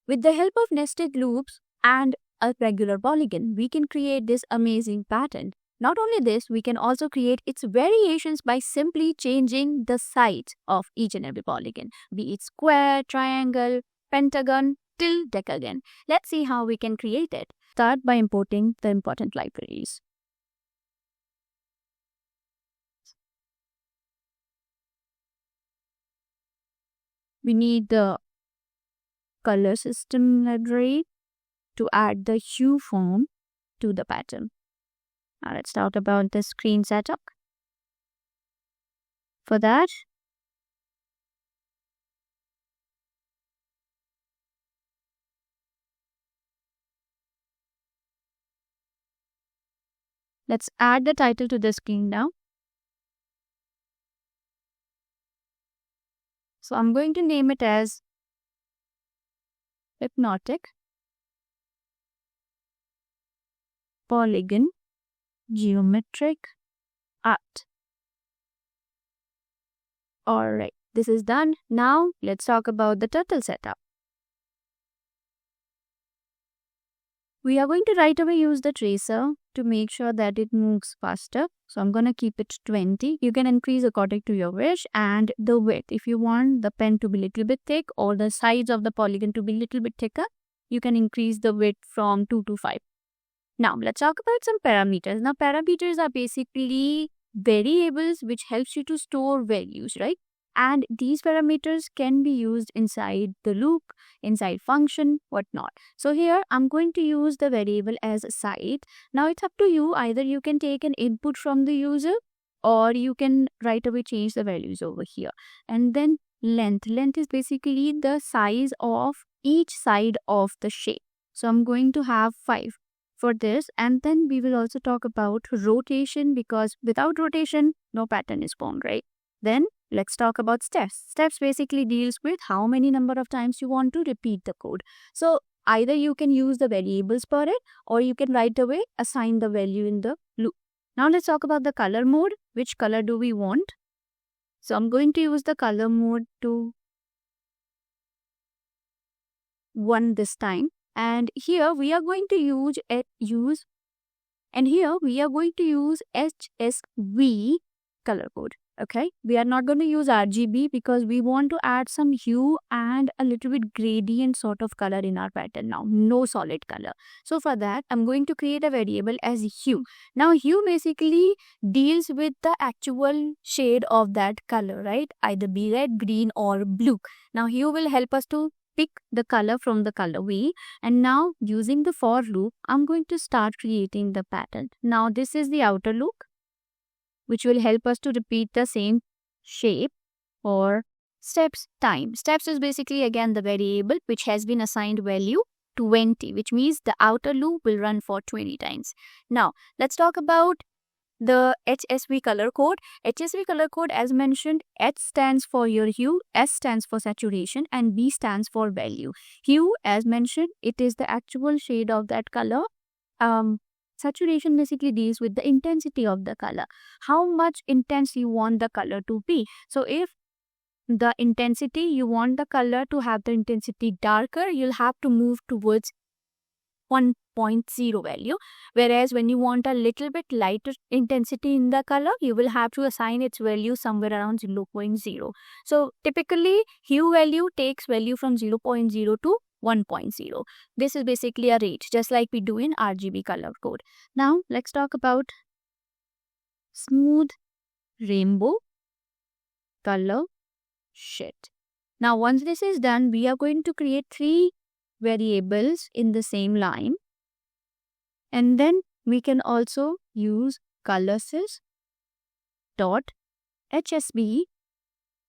With the help of nested loops and a regular polygon, we can create this amazing pattern. Not only this, we can also create its variations by simply changing the sides of each and every polygon, be it square, triangle, pentagon, till decagon. Let's see how we can create it. Start by importing the important libraries. We need the color system library to add the hue form to the pattern. Now let's talk about the screen setup. For that, let's add the title to the screen now. So I'm going to name it as Hypnotic Polygon Geometric Art. Alright, this is done. Now let's talk about the turtle setup. We are going to right away use the tracer to make sure that it moves faster. So I'm going to keep it 20. You can increase according to your wish, and the width. If you want the pen to be a little bit thick or the sides of the polygon to be a little bit thicker, you can increase the width from 2 to 5. Now let's talk about some parameters. Now parameters are basically variables which helps you to store values, right? And these parameters can be used inside the loop, inside function, whatnot. So here I'm going to use the variable as side. Now it's up to you. Either you can take an input from the user, or you can right away change the values over here. And then length. Length is basically the size of each side of the shape. So I'm going to have 5 for this. And then we will also talk about rotation, because without rotation, no pattern is formed, right? Then let's talk about steps. Steps basically deals with how many number of times you want to repeat the code. So either you can use the variables for it, or you can right away assign the value in the loop. Now let's talk about the color mode. Which color do we want? So I'm going to use the color mode to 1 this time. And here we are going to use HSV color code. Okay, we are not going to use RGB because we want to add some hue and a little bit gradient sort of color in our pattern now, no solid color. So for that, I'm going to create a variable as hue. Now hue basically deals with the actual shade of that color, right? Either be red, green or blue. Now hue will help us to pick the color from the color wheel. And now using the for loop, I'm going to start creating the pattern. Now this is the outer loop, which will help us to repeat the same shape for steps time. Steps is basically again the variable which has been assigned value 20, which means the outer loop will run for 20 times. Now let's talk about the HSV color code. HSV color code, as mentioned, H stands for your hue, S stands for saturation, and B stands for value. Hue, as mentioned, it is the actual shade of that color. Saturation basically deals with the intensity of the color. How much intense you want the color to be. So if the intensity, you want the color to have the intensity darker, you'll have to move towards 1.0 value. Whereas when you want a little bit lighter intensity in the color, you will have to assign its value somewhere around 0.0. So typically hue value takes value from 0.0 to 1.0. This is basically a range, just like we do in RGB color code. Now let's talk about smooth rainbow color sheet. Now once this is done, we are going to create 3 variables in the same line, and then we can also use colors dot HSV.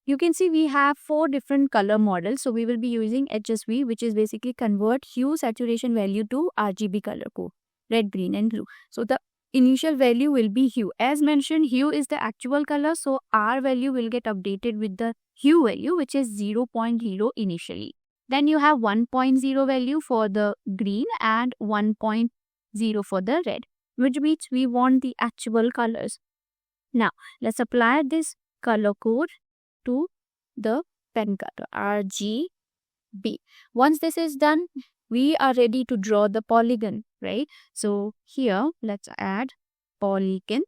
You can see we have 4 different color models. So we will be using HSV, which is basically convert hue saturation value to RGB color code, red, green and blue. So the initial value will be hue. As mentioned, hue is the actual color. So our value will get updated with the hue value, which is 0.0 initially. Then you have 1.0 value for the green and 1.0 for the red, which means we want the actual colors. Now let's apply this color code to the pen color RGB. B. Once this is done, we are ready to draw the polygon, right? So here, let's add polygon.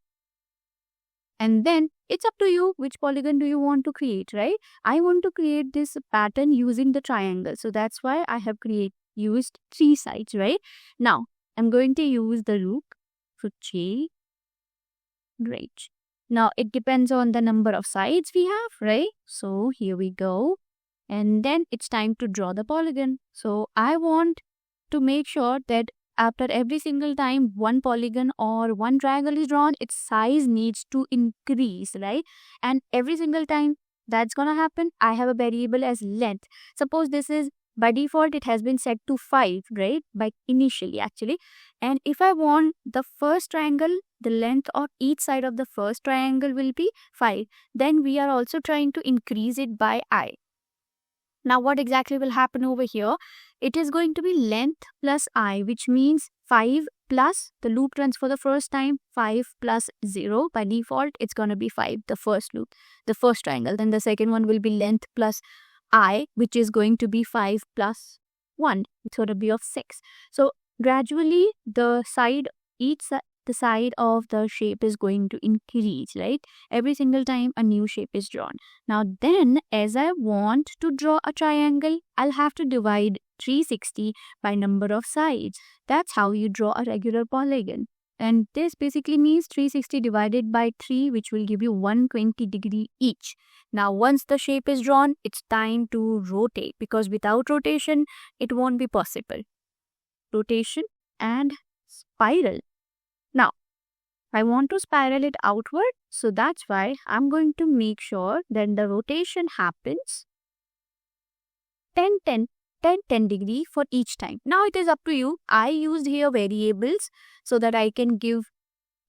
And then it's up to you which polygon do you want to create, right? I want to create this pattern using the triangle. So that's why I have used 3 sides, right? Now, I'm going to use the loop. So J, great. Now, it depends on the number of sides we have, right? So here we go. And then it's time to draw the polygon. So I want to make sure that after every single time one polygon or one triangle is drawn, its size needs to increase, right? And every single time that's gonna happen, I have a variable as length. Suppose this is by default, it has been set to 5, right? By initially actually. And if I want the first triangle, the length of each side of the first triangle will be 5. Then we are also trying to increase it by I. Now, what exactly will happen over here? It is going to be length plus I, which means 5 plus, the loop runs for the first time, 5 plus 0. By default, it's going to be 5, the first loop, the first triangle. Then the second one will be length plus I, which is going to be 5 plus 1. It's going to be of 6. So, gradually, the side of the shape is going to increase, right? Every single time a new shape is drawn. Now then, as I want to draw a triangle, I'll have to divide 360 by number of sides. That's how you draw a regular polygon. And this basically means 360 divided by 3, which will give you 120 degree each. Now, once the shape is drawn, it's time to rotate, because without rotation, it won't be possible. Rotation and spiral. Now, I want to spiral it outward, so that's why I'm going to make sure that the rotation happens 10 degree for each time. Now it is up to you. I used here variables so that I can give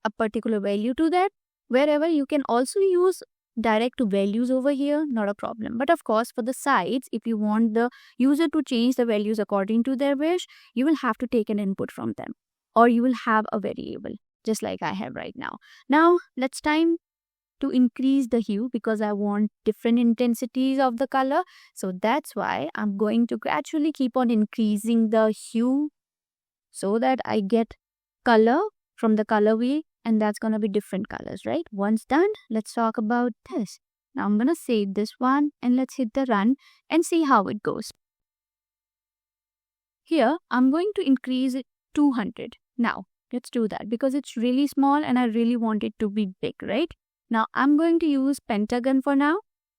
a particular value to that. Wherever you can also use direct to values over here, not a problem. But of course, for the sides, if you want the user to change the values according to their wish, you will have to take an input from them, or you will have a variable, just like I have right now. Now, let's time to increase the hue, because I want different intensities of the color. So that's why I'm going to gradually keep on increasing the hue so that I get color from the color wheel, and that's going to be different colors, right? Once done, let's talk about this. Now I'm going to save this one and let's hit the run and see how it goes. Here, I'm going to increase it 200. Now, let's do that because it's really small and I really want it to be big, right? Now, I'm going to use pentagon for now.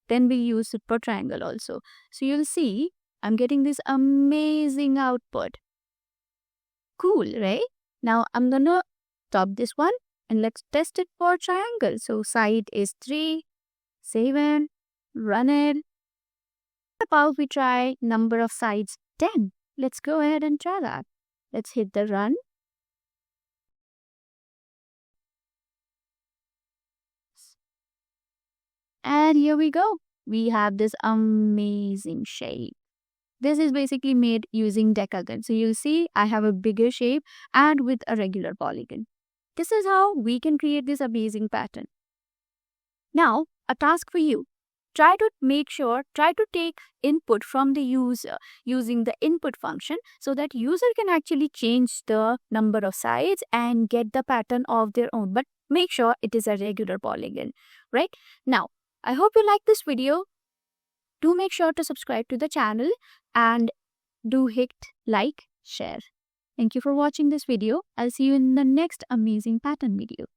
Then we'll use super triangle also. So you'll see I'm getting this amazing output. Cool, right? Now, I'm going to stop this one and let's test it for triangle. So side is 3, 7, run it. About we try number of sides 10. Let's go ahead and try that. Let's hit the run. And here we go. We have this amazing shape. This is basically made using decagon. So you'll see I have a bigger shape and with a regular polygon. This is how we can create this amazing pattern. Now, a task for you. Try to take input from the user using the input function so that user can actually change the number of sides and get the pattern of their own. But make sure it is a regular polygon, right? Now, I hope you like this video. Do make sure to subscribe to the channel and do hit like, share. Thank you for watching this video. I'll see you in the next amazing pattern video.